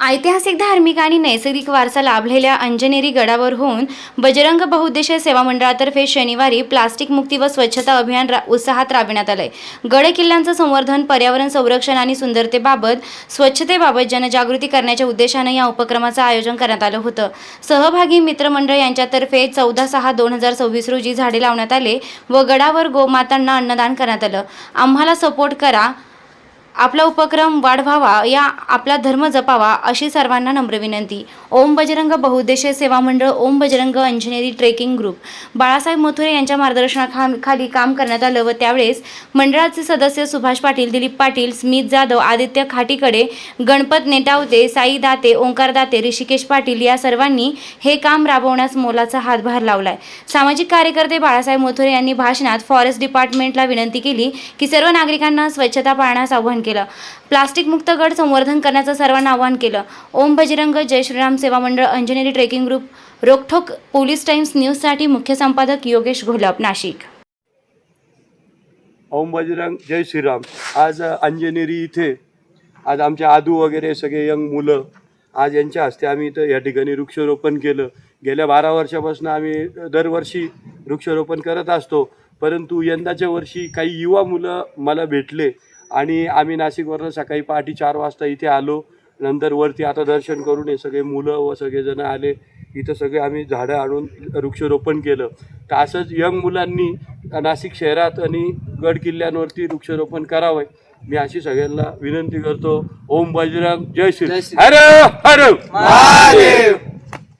ऐतिहासिक, धार्मिक आणि नैसर्गिक वारसा लाभलेल्या अंजनेरी गडावर होऊन बजरंग बहुउद्देशीय सेवा मंडळातर्फे शनिवारी प्लास्टिक मुक्ती व स्वच्छता अभियान उत्साहात राबविण्यात आले। गड किल्ल्यांचं संवर्धन, पर्यावरण संरक्षण आणि सुंदरतेबाबत, स्वच्छतेबाबत जनजागृती करण्याच्या उद्देशाने या उपक्रमाचं आयोजन करण्यात आलं होतं। सहभागी मित्रमंडळ यांच्यातर्फे 14/6/2026 रोजी झाडे लावण्यात आले व गडावर गोमातांना अन्नदान करण्यात आलं। आम्हाला सपोर्ट करा, आपला उपक्रम वाढवावा, या आपला धर्म जपावा अशी सर्वांना नम्र विनंती। ओम बजरंग बहुउद्देशीय सेवा मंडळ, ओम बजरंग अंजनेरी ट्रेकिंग ग्रुप, बाळासाहेब मोथोरे यांच्या मार्गदर्शनाखाली काम करण्यात आलं व त्यावेळेस मंडळाचे सदस्य सुभाष पाटील, दिलीप पाटील, स्मित जाधव, आदित्य खाटीकडे, गणपत नेटावते, साई दाते, ओंकार दाते, ऋषिकेश पाटील या सर्वांनी हे काम राबवण्यास मोलाचा हातभार लावलाय। सामाजिक कार्यकर्ते बाळासाहेब मोथोरे यांनी भाषणात फॉरेस्ट डिपार्टमेंटला विनंती केली की सर्व नागरिकांना स्वच्छता पाळण्यास आवाहन केलं, प्लास्टिक मुक्त गड संवर्धन करण्याचं सर्वांना आवाहन केलं। ओम बजरंग जय श्रीराम सेवा मंडळ Anjaneri trekking group, Rokthok police times न्यूजसाठी मुख्य संपादक योगेश घोलप, नाशिक। ओम बजरंग जय श्रीराम। आज अंजनेरी इथे आज आमचे आदू वगैरे सगळे यंग मुलं आज यांच्या हस्ते आम्ही इथं या ठिकाणी वृक्षारोपण केलं। गेल्या 12 वर्षापासून आम्ही दरवर्षी वृक्षारोपण करत असतो, परंतु यंदाच्या वर्षी काही युवा मुलं मला भेटले आणि आम्ही नाशिकवरून सकाळी पहाटे 4 वाजता इथे आलो। नंतर वरती आता दर्शन करून हे सगळे मुलं व सगळेजण आले इथं, सगळे आम्ही झाडं आणून वृक्षारोपण केलं। तर असंच यंग मुलांनी नाशिक शहरात आणि गड किल्ल्यांवरती वृक्षारोपण करावं, मी अशी सगळ्यांना विनंती करतो। ओम बजरंग जय श्री, हर हर महादेव।